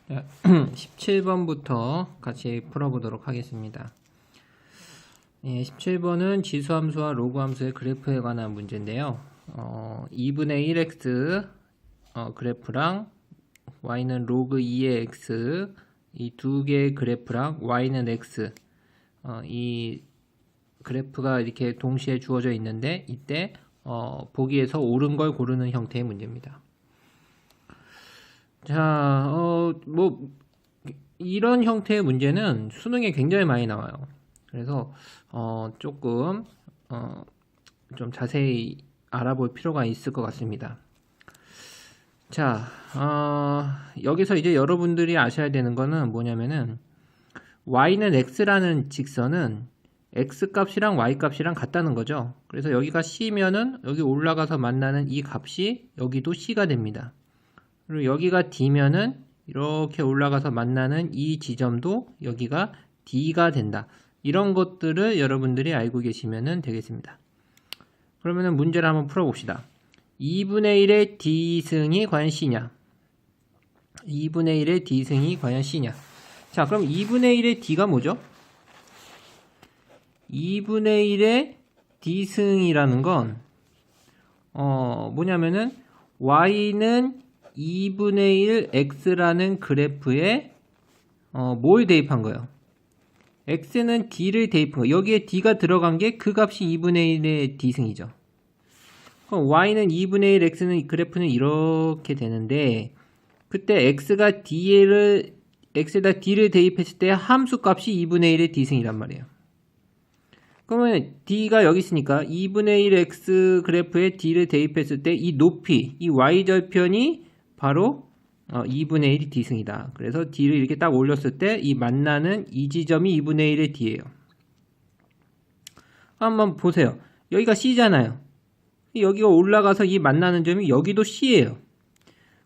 자, 17번부터 같이 풀어보도록 하겠습니다. 17번은 지수함수와 로그함수의 그래프에 관한 문제인데요. 2분의 1x 그래프랑 y는 로그 2의 x 이 두 개의 그래프랑 y는 x 이 그래프가 이렇게 동시에 주어져 있는데 이때 보기에서 옳은 걸 고르는 형태의 문제입니다. 자, 이런 형태의 문제는 수능에 굉장히 많이 나와요. 그래서, 조금, 좀 자세히 알아볼 필요가 있을 것 같습니다. 자, 여기서 이제 여러분들이 아셔야 되는 거는 뭐냐면은, y는 x라는 직선은 x 값이랑 y 값이랑 같다는 거죠. 그래서 여기가 c면은 여기 올라가서 만나는 이 값이 여기도 c가 됩니다. 그리고 여기가 D면은 이렇게 올라가서 만나는 이 지점도 여기가 D가 된다. 이런 것들을 여러분들이 알고 계시면 되겠습니다. 그러면 문제를 한번 풀어봅시다. 2분의 1의 D승이 과연 C냐? 2분의 1의 D승이 과연 C냐? 자, 그럼 2분의 1의 D가 뭐죠? 2분의 1의 D승이라는 건 뭐냐면은 Y는 2분의 1 x라는 그래프에 뭘 대입한 거예요? x는 d를 대입한 거예요. 여기에 d가 들어간 게 그 값이 2분의 1의 d승이죠. 그럼 y는 2분의 1 x는 이 그래프는 이렇게 되는데 그때 x에다 d를 대입했을 때 함수 값이 2분의 1의 d승이란 말이에요. 그러면 d가 여기 있으니까 2분의 1 x 그래프에 d를 대입했을 때 이 높이, 이 y절편이 바로 2분의 1이 d승이다. 그래서 d를 이렇게 딱 올렸을 때 이 만나는 이 지점이 2분의 1의 d예요. 한번 보세요. 여기가 c잖아요. 여기가 올라가서 이 만나는 점이 여기도 c예요.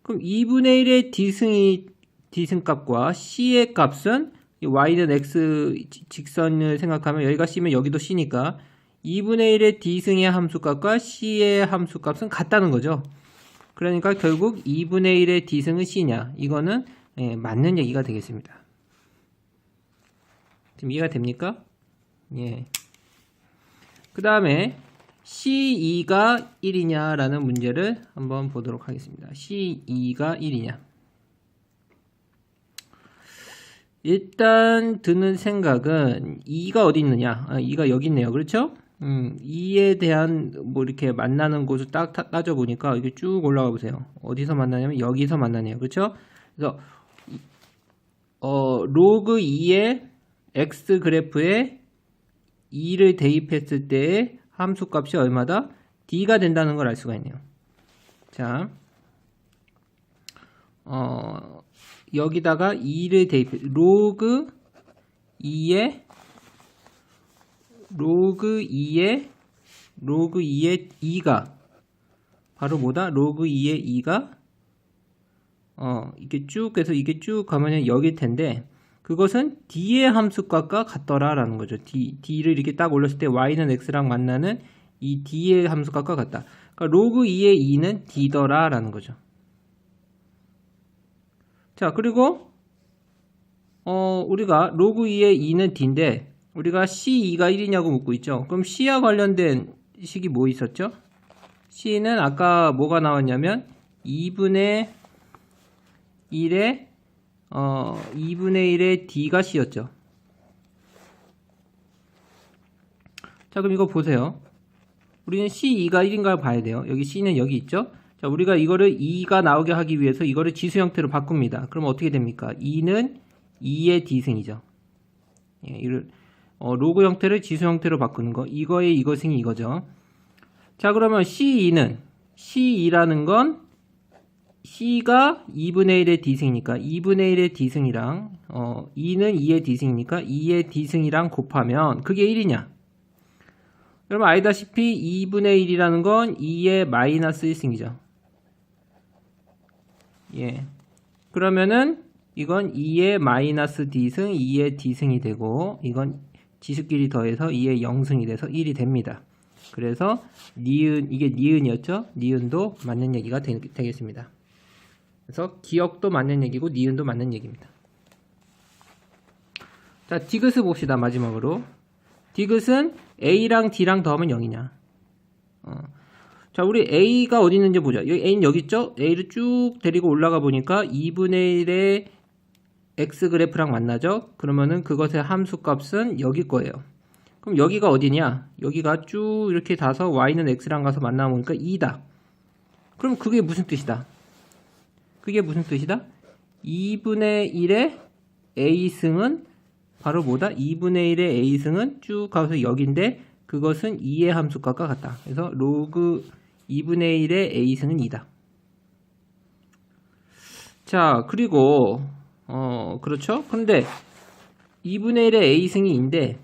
그럼 2분의 1의 d승값과 c의 값은 y는 x 직선을 생각하면 여기가 c면 여기도 c니까 2분의 1의 d승의 함수값과 c의 함수값은 같다는 거죠. 그러니까 결국 2분의 1의 d승은 c냐? 이거는 맞는 얘기가 되겠습니다. 지금 이해가 됩니까? 예. 그 다음에 C2가 1이냐 라는 문제를 한번 보도록 하겠습니다. C2가 1이냐? 일단 드는 생각은 2가 어디 있느냐? 2가 여기 있네요. 그렇죠? 2에 대한 뭐 이렇게 만나는 곳을 딱 따져보니까 이게 쭉 올라가 보세요. 어디서 만나냐면 여기서 만나네요. 그렇죠? 그래서 로그 2의 x 그래프에 2를 대입했을 때의 함수값이 얼마다? d가 된다는 걸 알 수가 있네요. 자, 여기다가 2를 대입해 로그 2의 2가 바로 뭐다? 로그 2의 2가 이게 쭉 해서 이게 쭉 가면 여기일 텐데 그것은 d의 함수값과 같더라 라는 거죠. d를 이렇게 딱 올렸을 때 y는 x랑 만나는 이 d의 함수값과 같다. 그러니까 로그 2의 2는 d더라 라는 거죠. 자, 그리고 우리가 로그 2의 2는 d인데 우리가 C2가 1이냐고 묻고 있죠. 그럼 C와 관련된 식이 뭐 있었죠? C는 아까 뭐가 나왔냐면 2분의 1의 D가 C였죠. 자, 그럼 이거 보세요. 우리는 C2가 1인가를 봐야 돼요. 여기 C는 여기 있죠? 자, 우리가 이거를 2가 나오게 하기 위해서 이거를 지수 형태로 바꿉니다. 그럼 어떻게 됩니까? 2는 2의 D승이죠. 예, 이를 로그 형태를 지수 형태로 바꾸는 거. 이거의 이것은 이거죠. 자, 그러면 C2라는 건 C가 2분의 1의 D승이니까 2분의 1의 D승이랑 2는 2의 D승이니까 2의 D승이랑 곱하면 그게 1이냐? 여러분 알다시피 2분의 1이라는 건 2의 마이너스 1승이죠. 예. 그러면은 이건 2의 마이너스 D승, 2의 D승이 되고 이건 지수끼리 더해서 2의 0승이 돼서 1이 됩니다. 그래서 이게 니은이었죠? 니은도 맞는 얘기가 되겠습니다. 그래서 기역도 맞는 얘기고 니은도 맞는 얘기입니다. 자, 디귿을 봅시다. 마지막으로. 디귿은 A랑 D랑 더하면 0이냐. 자, 우리 A가 어디 있는지 보자. 여기 A는 여기 있죠? A를 쭉 데리고 올라가 보니까 2분의 1의 X 그래프랑 만나죠? 그러면은 그것의 함수 값은 여기 거예요. 그럼 여기가 어디냐? 여기가 쭉 이렇게 가서 Y는 X랑 가서 만나보니까 2다. 그럼 그게 무슨 뜻이다? 그게 무슨 뜻이다? 2분의 1의 A승은 바로 뭐다? 2분의 1의 A승은 쭉 가서 여기인데 그것은 2의 함수값과 같다. 그래서 로그 2분의 1의 A승은 2다. 자, 그리고 그렇죠? 근데 2분의 1의 A승이 2인데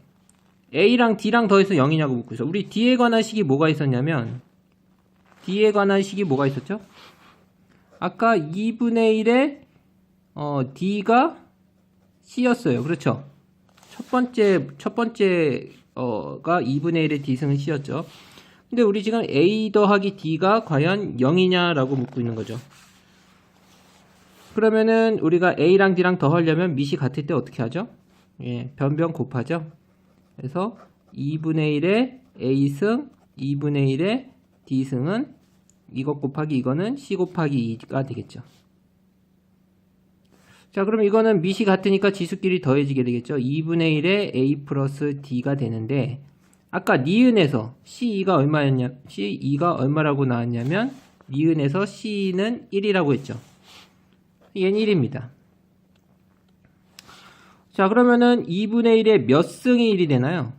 A랑 D랑 더해서 0이냐고 묻고 있어. 우리 D에 관한 식이 뭐가 있었냐면 D에 관한 식이 뭐가 있었죠? 아까 2분의 1의 D가 C였어요. 그렇죠? 첫 번째가 2분의 1의 D승은 C였죠. 근데 우리 지금 A 더하기 D가 과연 0이냐라고 묻고 있는 거죠. 그러면은 우리가 A랑 D랑 더하려면 밑이 같을 때 어떻게 하죠? 예, 변변 곱하죠. 그래서 2분의 1의 A승, 2분의 1의 D승은 이것 곱하기 이거는 C 곱하기 2가 되겠죠. 자, 그럼 이거는 밑이 같으니까 지수끼리 더해지게 되겠죠. 2분의 1의 A 플러스 D가 되는데 아까 니은에서 C2가 얼마였냐? C2가 얼마라고 나왔냐면 니은에서 C는 1이라고 했죠. 얘는 1입니다. 자, 그러면은 2분의 1의 몇 승이 1이 되나요?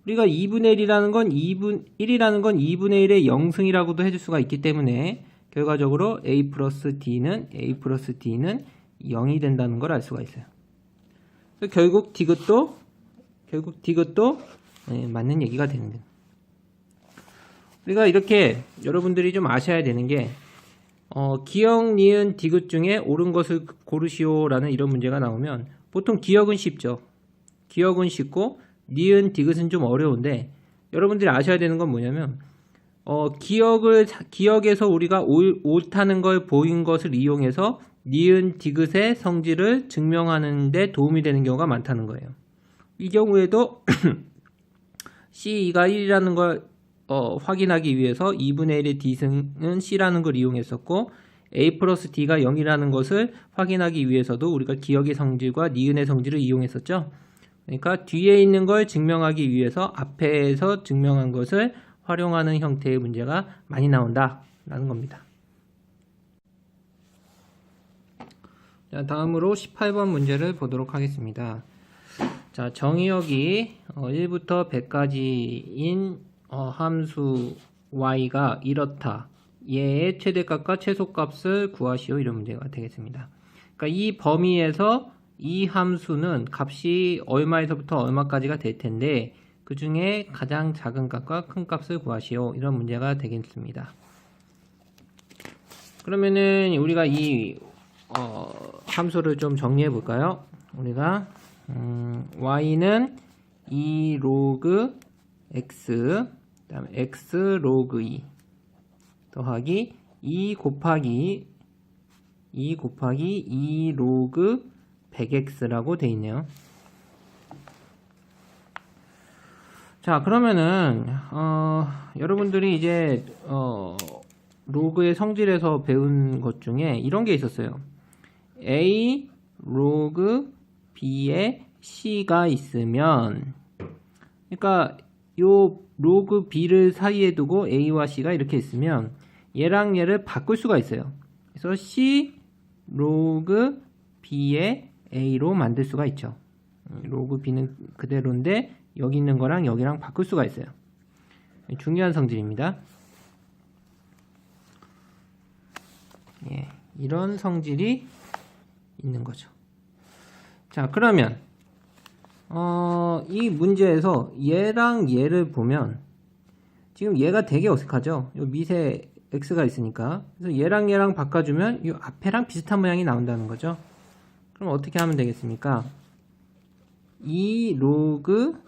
우리가 2분의 1이라는 건 1이라는 건 2분의 1의 0승이라고도 해줄 수가 있기 때문에 결과적으로 A 플러스 D는 0이 된다는 걸 알 수가 있어요. 결국 디귿도 맞는 얘기가 되는 거예요. 우리가 이렇게 여러분들이 좀 아셔야 되는 게 기역, 니은, 디귿 중에 옳은 것을 고르시오라는 이런 문제가 나오면 보통 기역은 쉽죠. 기역은 쉽고 니은, 디귿은 좀 어려운데 여러분들이 아셔야 되는 건 뭐냐면 기역에서 우리가 옳다는 걸 보인 것을 이용해서 니은, 디귿의 성질을 증명하는 데 도움이 되는 경우가 많다는 거예요. 이 경우에도 C2가 1이라는 걸 확인하기 위해서 2분의 1의 D승은 C라는 걸 이용했었고 A 플러스 D가 0이라는 것을 확인하기 위해서도 우리가 기역의 성질과 니은의 성질을 이용했었죠. 그러니까 뒤에 있는 걸 증명하기 위해서 앞에서 증명한 것을 활용하는 형태의 문제가 많이 나온다라는 겁니다. 자, 다음으로 18번 문제를 보도록 하겠습니다. 자, 정의역이 1부터 100까지인 함수 y가 이렇다. 얘의 최대값과 최소값을 구하시오. 이런 문제가 되겠습니다. 그러니까 이 범위에서 이 함수는 값이 얼마에서부터 얼마까지가 될 텐데 그 중에 가장 작은 값과 큰 값을 구하시오. 이런 문제가 되겠습니다. 그러면은 우리가 이 함수를 좀 정리해 볼까요? 우리가 y는 2 로그 x 그다음에 x 로그 2 더하기 2 곱하기 2 로그 100x라고 돼 있네요. 자, 그러면은 여러분들이 이제 로그의 성질에서 배운 것 중에 이런 게 있었어요. a 로그 b에 c가 있으면 그러니까 요 로그 b를 사이에 두고 a와 c가 이렇게 있으면 얘랑 얘를 바꿀 수가 있어요. 그래서 c 로그 b의 a로 만들 수가 있죠. 로그 b는 그대로인데 여기 있는 거랑 여기랑 바꿀 수가 있어요. 중요한 성질입니다. 예, 이런 성질이 있는 거죠. 자, 그러면 이 문제에서 얘랑 얘를 보면 지금 얘가 되게 어색하죠. 요 밑에 x가 있으니까. 그래서 얘랑 얘랑 바꿔주면 이 앞에랑 비슷한 모양이 나온다는 거죠. 그럼 어떻게 하면 되겠습니까? 2 로그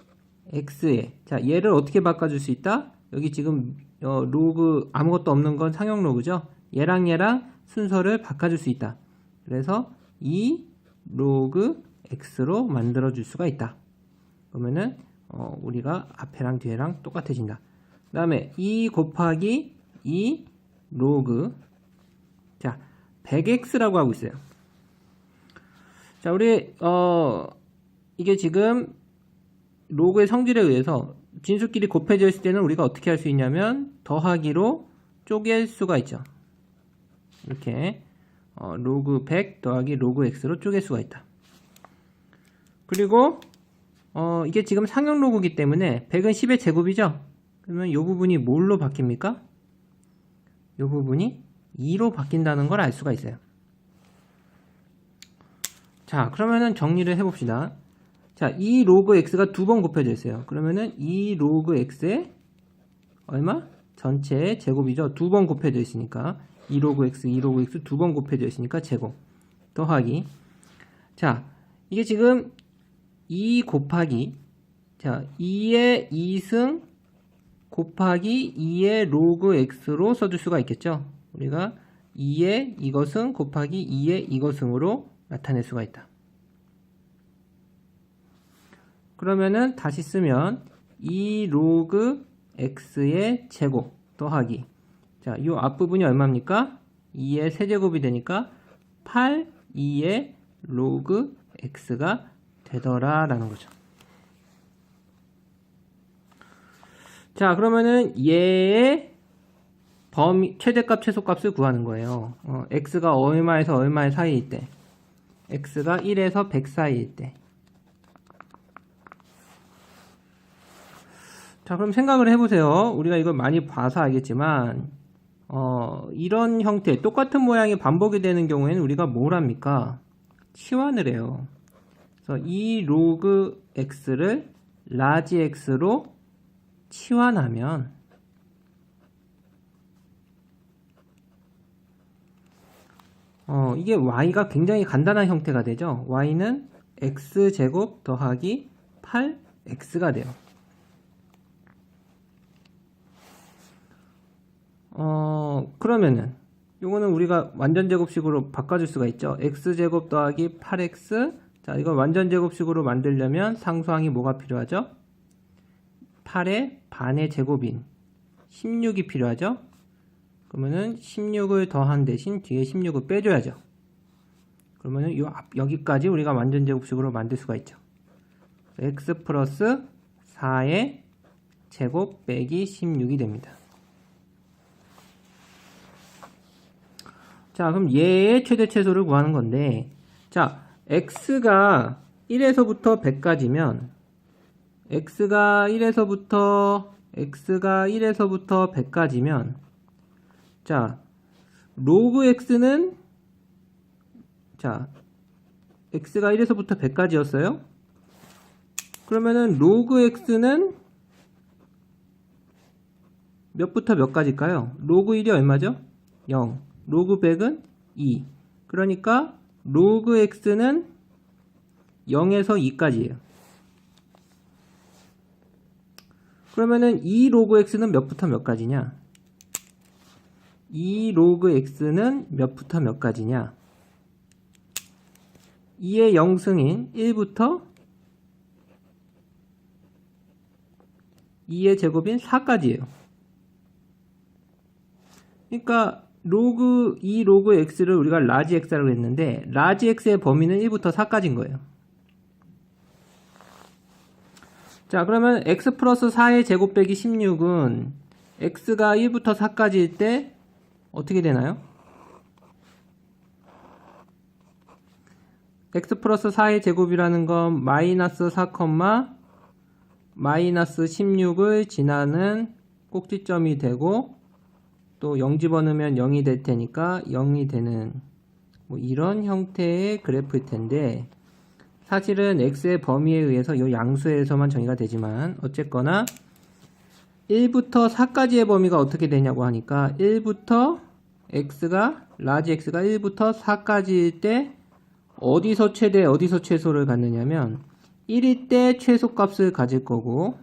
x에 자, 얘를 어떻게 바꿔줄 수 있다? 여기 지금 로그 아무것도 없는 건 상용 로그죠. 얘랑 얘랑 순서를 바꿔줄 수 있다. 그래서 2 로그 x로 만들어 줄 수가 있다. 그러면은 우리가 앞에랑 뒤에랑 똑같아진다. 그 다음에 2 곱하기 2 로그, 자 100x라고 하고 있어요. 자, 우리 이게 지금 로그의 성질에 의해서 진수끼리 곱해져 있을 때는 우리가 어떻게 할 수 있냐면 더하기로 쪼갤 수가 있죠. 이렇게 로그 100 더하기 로그 x로 쪼갤 수가 있다. 그리고 이게 지금 상형 로그이기 때문에 100은 10의 제곱이죠. 그러면 이 부분이 뭘로 바뀝니까? 이 부분이 2로 바뀐다는 걸 알 수가 있어요. 자, 그러면은 정리를 해봅시다. 자, 2 로그 x가 두 번 곱해져 있어요. 그러면은 2 로그 x에 얼마? 전체의 제곱이죠. 두 번 곱해져 있으니까 2 로그 x, 2 로그 x 두 번 곱해져 있으니까 제곱 더하기, 자 이게 지금 2 곱하기, 자 2의 2승 곱하기 2의 로그 x로 써줄 수가 있겠죠. 우리가 2의 이것은 곱하기 2의 이것승으로 나타낼 수가 있다. 그러면은 다시 쓰면 2 로그 x의 제곱 더하기, 자, 이 앞부분이 얼마입니까? 2의 세제곱이 되니까 8 2의 로그 x가 되더라 라는 거죠. 자, 그러면은 얘의 범위, 최대값, 최소값을 구하는 거예요. x가 얼마에서 얼마의 사이일 때, x가 1에서 100 사이일 때. 자, 그럼 생각을 해보세요. 우리가 이걸 많이 봐서 알겠지만 이런 형태, 똑같은 모양이 반복이 되는 경우에는 우리가 뭘 합니까? 치환을 해요. 그래서 이 로그 x를 라지 x로 치환하면 이게 y가 굉장히 간단한 형태가 되죠. y는 x제곱 더하기 8x가 돼요. 그러면은 요거는 우리가 완전 제곱식으로 바꿔줄 수가 있죠. x제곱 더하기 8x, 자 이걸 완전 제곱식으로 만들려면 상수항이 뭐가 필요하죠? 8의 반의 제곱인 16이 필요하죠. 그러면은 16을 더한 대신 뒤에 16을 빼줘야죠. 그러면은 여기까지 우리가 완전 제곱식으로 만들 수가 있죠. x 플러스 4의 제곱 빼기 16이 됩니다. 자, 그럼 얘의 최대 최소를 구하는 건데, 자, x가 1에서부터 100까지면 x가 1에서부터 100까지면 자, 로그 x는, 자 x가 1에서부터 100까지였어요. 그러면은 로그 x는 몇부터 몇까지일까요? 로그 1이 얼마죠? 0. 로그 100은 2. 그러니까 로그 x는 0에서 2까지예요. 그러면은 2 로그 x는 몇부터 몇까지냐? 2 로그 x는 몇부터 몇까지냐? 2의 0승인 1부터 2의 제곱인 4까지예요. 그러니까 로그 2 로그 x를 우리가 라지 x라고 했는데 라지 x의 범위는 1부터 4까지인 거예요. 자, 그러면 x 플러스 4의 제곱 빼기 16은 x가 1부터 4까지일 때 어떻게 되나요? x 플러스 4의 제곱이라는 건 마이너스 4, 마이너스 16을 지나는 꼭지점이 되고 또 0 집어넣으면 0이 될 테니까 0이 되는 뭐 이런 형태의 그래프일 텐데, 사실은 x의 범위에 의해서 이 양수에서만 정의가 되지만 어쨌거나 1부터 4까지의 범위가 어떻게 되냐고 하니까 1부터 x가 라지 x가 1부터 4까지일 때 어디서 최대 어디서 최소를 갖느냐면 1일 때 최소값을 가질 거고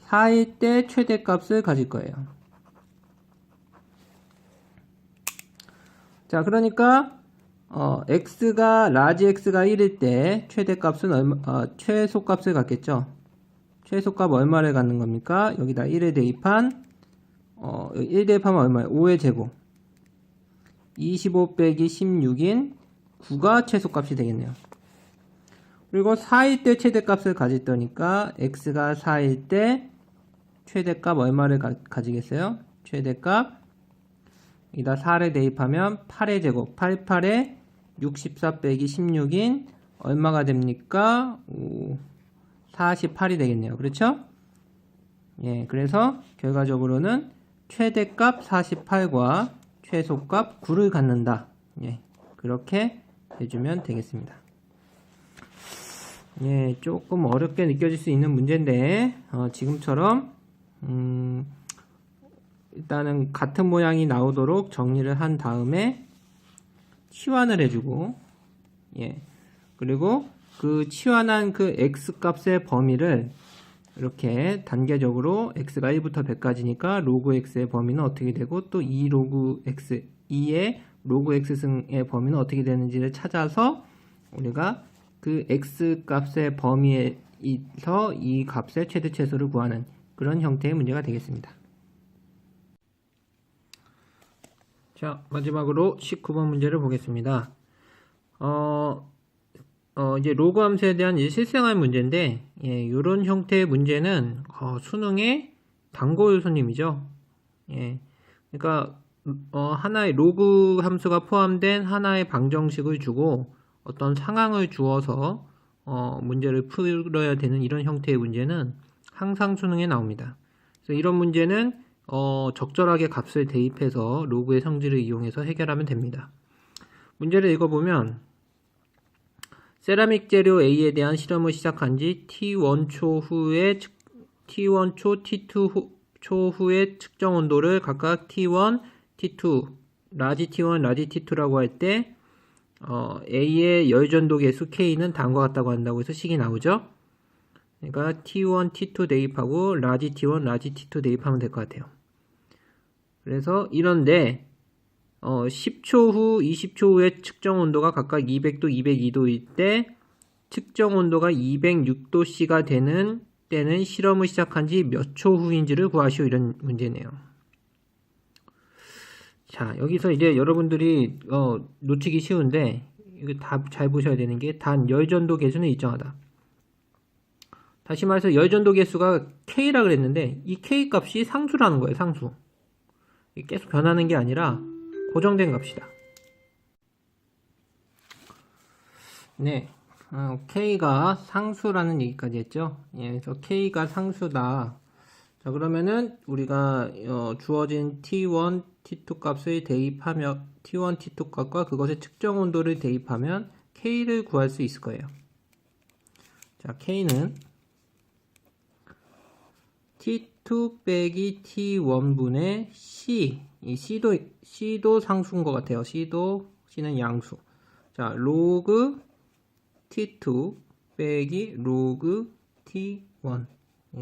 4일 때 최대값을 가질 거예요. 자, 그러니까 x가 라지 x가 1일 때 최대값은 최소값을 갖겠죠. 최소값 얼마를 갖는 겁니까? 여기다 1에 대입한 1 대입하면 얼마예요? 5의 제곱 25 빼기 16인 9가 최소값이 되겠네요. 그리고 4일 때 최대값을 가졌다니까 x가 4일 때 최대값 얼마를 가지겠어요? 최대값 여기다 4를 대입하면 8의 제곱 88에 64 빼기 16인 얼마가 됩니까? 48이 되겠네요. 그렇죠? 예, 그래서 결과적으로는 최대값 48과 최소값 9를 갖는다. 예, 그렇게 해주면 되겠습니다. 예, 조금 어렵게 느껴질 수 있는 문제인데 지금처럼 일단은 같은 모양이 나오도록 정리를 한 다음에 치환을 해주고, 예, 그리고 그 치환한 그 x 값의 범위를 이렇게 단계적으로 x가 1부터 100까지니까 로그 x의 범위는 어떻게 되고 또 2 로그 x 2의 로그 x승의 범위는 어떻게 되는지를 찾아서 우리가 그 x 값의 범위에서 이 값의 최대 최소를 구하는 그런 형태의 문제가 되겠습니다. 자, 마지막으로 19번 문제를 보겠습니다. 이제 로그 함수에 대한 이제 실생활 문제인데, 예, 이런 형태의 문제는 수능의 단고 요소님이죠. 예, 그러니까 하나의 로그 함수가 포함된 하나의 방정식을 주고 어떤 상황을 주어서 문제를 풀어야 되는 이런 형태의 문제는 항상 수능에 나옵니다. 그래서 이런 문제는 적절하게 값을 대입해서 로그의 성질을 이용해서 해결하면 됩니다. 문제를 읽어보면 세라믹 재료 A에 대한 실험을 시작한 지 T1초 후에 T1초, T2초 후에 측정 온도를 각각 T1, T2, 라지 T1, 라지 T2라고 할 때 A의 열전도 계수 K는 다음과 같다고 한다고 해서 식이 나오죠. 그러니까 T1, T2 대입하고 라지 T1, 라지 T2 대입하면 될 것 같아요. 그래서 이런데 10초 후, 20초 후에 측정 온도가 각각 200도, 202도일 때 측정 온도가 206도씨가 되는 때는 실험을 시작한 지 몇 초 후인지를 구하시오. 이런 문제네요. 자, 여기서 이제 여러분들이 놓치기 쉬운데 이거 다 잘 보셔야 되는 게 단 열전도 계수는 일정하다. 다시 말해서 열전도 계수가 K라 그랬는데 이 K 값이 상수라는 거예요. 상수. 계속 변하는 게 아니라 고정된 값이다. 네, K가 상수라는 얘기까지 했죠. 예, 그래서 K가 상수다. 자, 그러면은 우리가 주어진 T1, T2 값을 대입하며 T1, T2 값과 그것의 측정 온도를 대입하면 K를 구할 수 있을 거예요. 자, K는 T2 빼기 T1분의 C, 이 C도 상수인 것 같아요. C는 양수. 자, 로그 T2 빼기 로그 T1.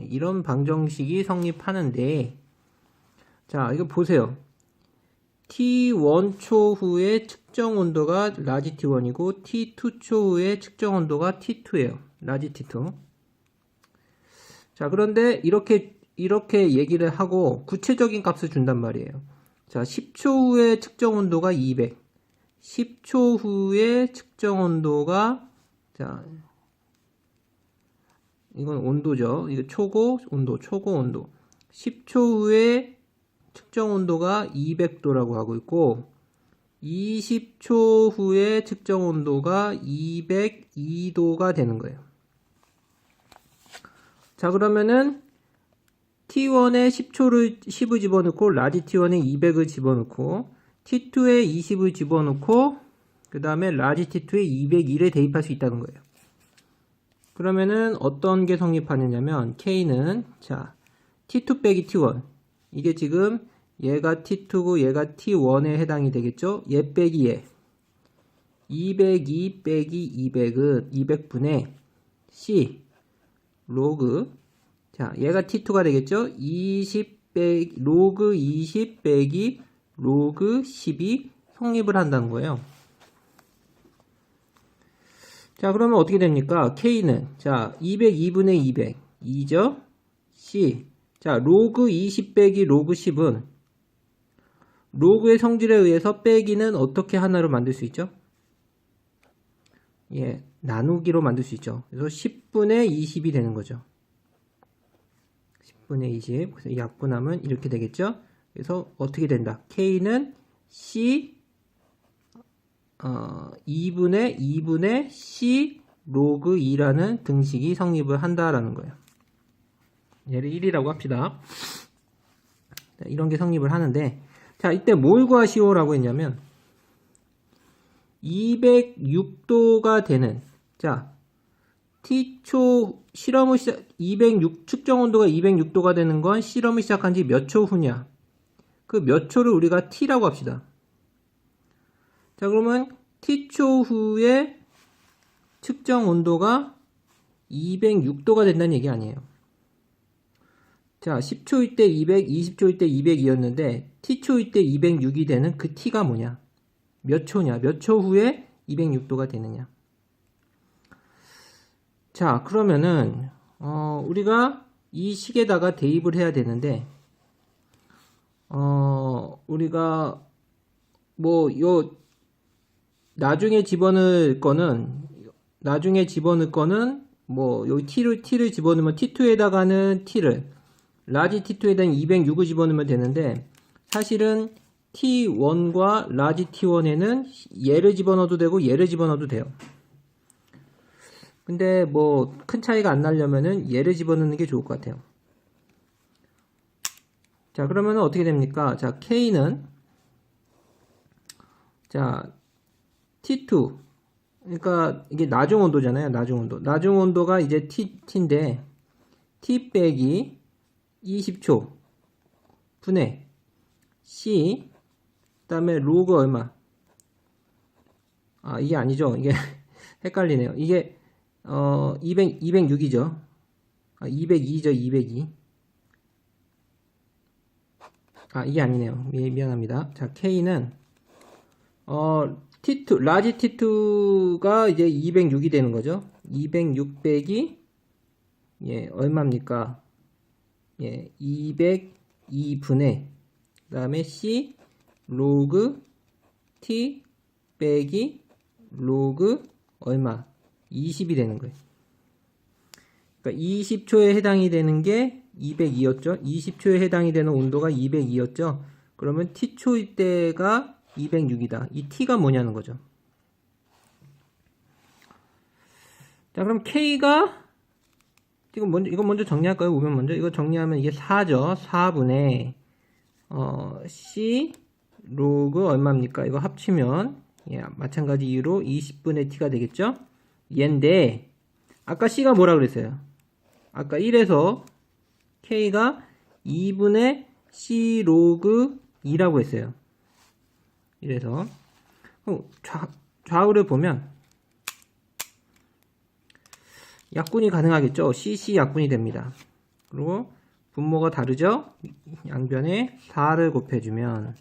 이런 방정식이 성립하는데, 자, 이거 보세요. T1초 후에 측정 온도가 라지 T1이고, T2초 후에 측정 온도가 T2예요. 라지 T2. 자, 그런데 이렇게 얘기를 하고 구체적인 값을 준단 말이에요. 자, 10초 후에 측정 온도가 200. 10초 후에 측정 온도가, 자, 이건 온도죠. 이거 초고 온도. 10초 후에 측정 온도가 200도라고 하고 있고, 20초 후에 측정 온도가 202도가 되는 거예요. 자, 그러면은 T1에 10을 집어넣고 라지 T1에 200을 집어넣고 T2에 20을 집어넣고 그 다음에 라지 T2에 201에 대입할 수 있다는 거예요. 그러면은 어떤 게 성립하느냐면 K는 자 T2 빼기 T1 이게 지금 얘가 T2고 얘가 T1에 해당이 되겠죠. 얘 빼기 얘 202 빼기 200은 200분의 C 로그, 자, 얘가 T2가 되겠죠? 20 빼기, 로그 20 빼기 로그 10이 성립을 한다는 거예요. 자, 그러면 어떻게 됩니까? K는, 자, 202분의 200, 2죠? C. 자, 로그 20 빼기 로그 10은 로그의 성질에 의해서 빼기는 어떻게 하나로 만들 수 있죠? 예, 나누기로 만들 수 있죠. 그래서 10분의 20이 되는 거죠. 10분의 20. 그래서 약분하면 이렇게 되겠죠? 그래서 어떻게 된다? K는 C 2분의 C 로그 2라는 등식이 성립을 한다라는 거예요. 얘를 1이라고 합시다. 이런 게 성립을 하는데, 자, 이때 뭘 구하시오라고 했냐면 206도가 되는, 자, T초 실험을 시작 206 측정 온도가 206도가 되는 건 실험을 시작한 지 몇 초 후냐? 그 몇 초를 우리가 T라고 합시다. 자, 그러면 T초 후에 측정 온도가 206도가 된다는 얘기 아니에요. 자, 10초일 때 200, 20초일 때 200이었는데 T초일 때 206이 되는 그 T가 뭐냐? 몇 초냐? 몇 초 후에 206도가 되느냐? 자, 그러면은 우리가 이 식에다가 대입을 해야 되는데 우리가 뭐 나중에 집어넣을 거는 뭐 여기 T를 집어넣으면 T2에다가는 T를 라지 T2에다는 206을 집어넣으면 되는데, 사실은 T1과 라지 T1에는 얘를 집어넣어도 되고 얘를 집어넣어도 돼요. 근데 뭐 큰 차이가 안 나려면은 얘를 집어넣는 게 좋을 것 같아요. 자, 그러면 어떻게 됩니까? 자, K는, 자, T2, 그러니까 이게 나중 온도잖아요. 나중 온도. 나중 온도가 이제 T인데 T 빼기 20초 분의 C, 그 다음에 로그 얼마? 아, 이게 아니죠. 이게 헷갈리네요. 이게 206이죠. 202죠. 202. 아, 이게 아니네요. 미안합니다. 자, K는 T2, 라지 T2가 이제 206이 되는 거죠. 206 빼기 얼마입니까? 202분의 그 다음에 C 로그 T 빼기 로그 얼마? 20이 되는 거예요. 그러니까 20초에 해당이 되는 게 202였죠. 20초에 해당이 되는 온도가 202였죠. 그러면 T초일 때가 206이다. 이 T가 뭐냐는 거죠. 자, 그럼 K가 이거 먼저 정리할까요? 오면 먼저 이거 정리하면 이게 4죠. 4분의 C 로그 얼마입니까? 이거 합치면 마찬가지 이유로 20분의 T가 되겠죠? 얘인데 아까 C가 뭐라 그랬어요? 아까 1에서 K가 2분의 C 로그 2라고 했어요. 이래서 좌우를 보면 약분이 가능하겠죠. CC 약분이 됩니다. 그리고 분모가 다르죠. 양변에 4를 곱해주면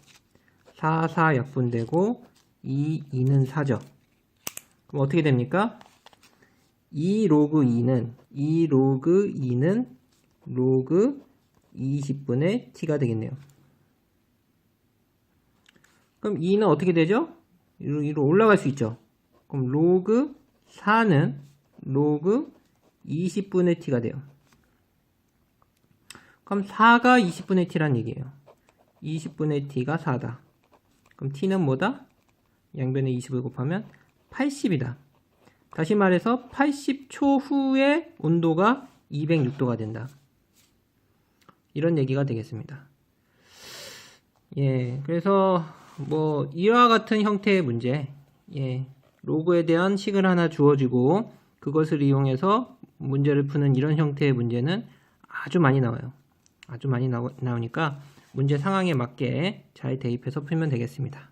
4 약분되고 2는 4죠. 그럼 어떻게 됩니까? 2 로그 2는 로그 20분의 T가 되겠네요. 그럼 2는 어떻게 되죠? 위로 올라갈 수 있죠. 그럼 로그 4는 로그 20분의 T가 돼요. 그럼 4가 20분의 T란 얘기예요. 20분의 T가 4다. 그럼 T는 뭐다? 양변에 20을 곱하면 80이다. 다시 말해서 80초 후에 온도가 206도가 된다. 이런 얘기가 되겠습니다. 그래서 뭐 이와 같은 형태의 문제, 로그에 대한 식을 하나 주어지고 그것을 이용해서 문제를 푸는 이런 형태의 문제는 아주 많이 나와요. 아주 많이 나오니까 문제 상황에 맞게 잘 대입해서 풀면 되겠습니다.